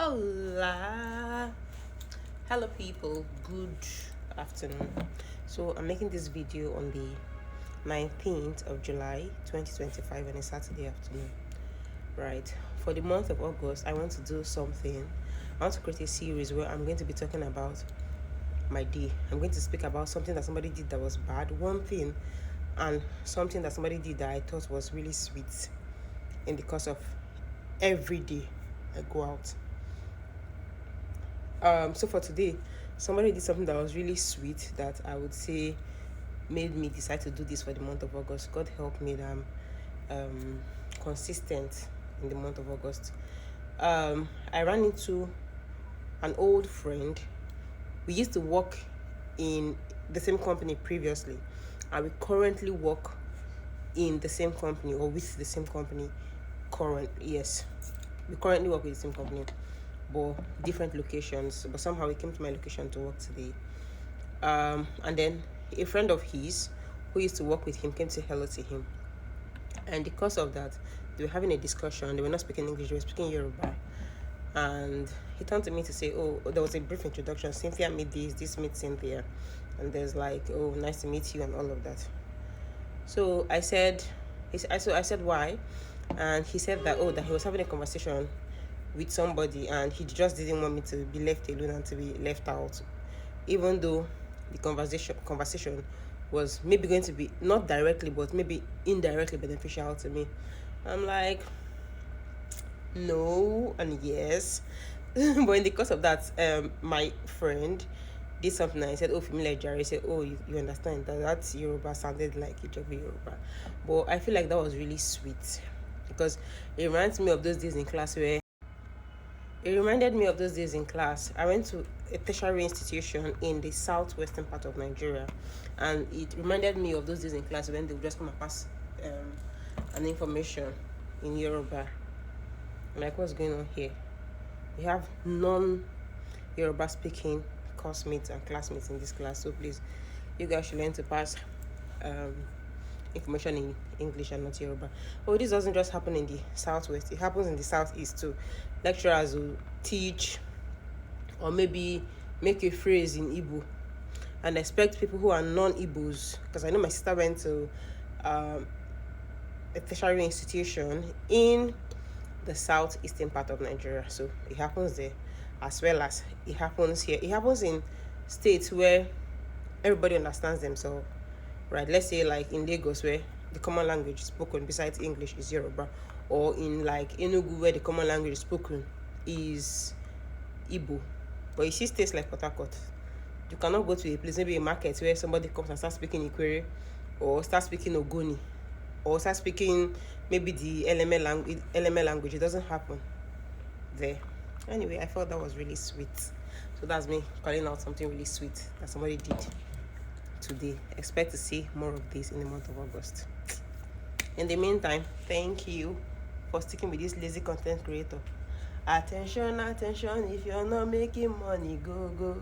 Hola, hello people, good afternoon. So I'm making this video on the 19th of July 2025 on a Saturday afternoon. Right, for the month of August I want to do something. I want to create a series where I'm going to be talking about my day. I'm going to speak about something that somebody did that was bad, one thing, and something that somebody did that I thought was really sweet in the course of every day I go out. So for today, somebody did something that was really sweet that I would say made me decide to do this for the month of August. God help me that I'm consistent in the month of August. I ran into an old friend. We used to work in the same company previously, and we currently work in the same company or with the same company. Yes, we currently work with the same company, but different locations. But somehow he came to my location to work today. And then a friend of his who used to work with him came to say hello to him. And because of that, they were having a discussion. They were not speaking English, they were speaking Yoruba. And he turned to me to say, oh, there was a brief introduction. Cynthia meet this meets Cynthia. And there's like, oh, nice to meet you and all of that. So I said, I said why? And he said that, that he was having a conversation with somebody and he just didn't want me to be left alone and to be left out, even though the conversation was maybe going to be not directly but maybe indirectly beneficial to me. I'm like, no and yes. But in the course of that, my friend did something and I said, oh, familiar Jerry. Said, oh, you understand that Yoruba sounded like Ijobi Yoruba. But I feel like that was really sweet because it reminds me of those days in class where it reminded me of those days in class. I went to a tertiary institution in the southwestern part of Nigeria, and it reminded me of those days in class when they would just come and pass an information in Yoruba. I'm like, what's going on here? We have non-Yoruba speaking classmates and classmates in this class, so please, you guys should learn to pass information in English and not Yoruba. Oh, this doesn't just happen in the southwest, it happens in the southeast too. Lecturers will teach or maybe make a phrase in Igbo and expect people who are non-Igbos, because I know my sister went to a tertiary institution in the southeastern part of Nigeria, so it happens there as well as it happens here. It happens in states where everybody understands themselves, right? Let's say like in Lagos where the common language spoken besides English is Yoruba, or in like Enugu where the common language spoken is Igbo. But you see states like Port Harcourt, you cannot go to a place, maybe a market, where somebody comes and starts speaking Ikwere or start speaking Ogoni or start speaking maybe the LML language. It doesn't happen there. Anyway, I felt that was really sweet. So that's me calling out something really sweet that somebody did today. Expect to see more of this in the month of August. In the meantime, thank you for sticking with this lazy content creator. Attention, if you're not making money, go.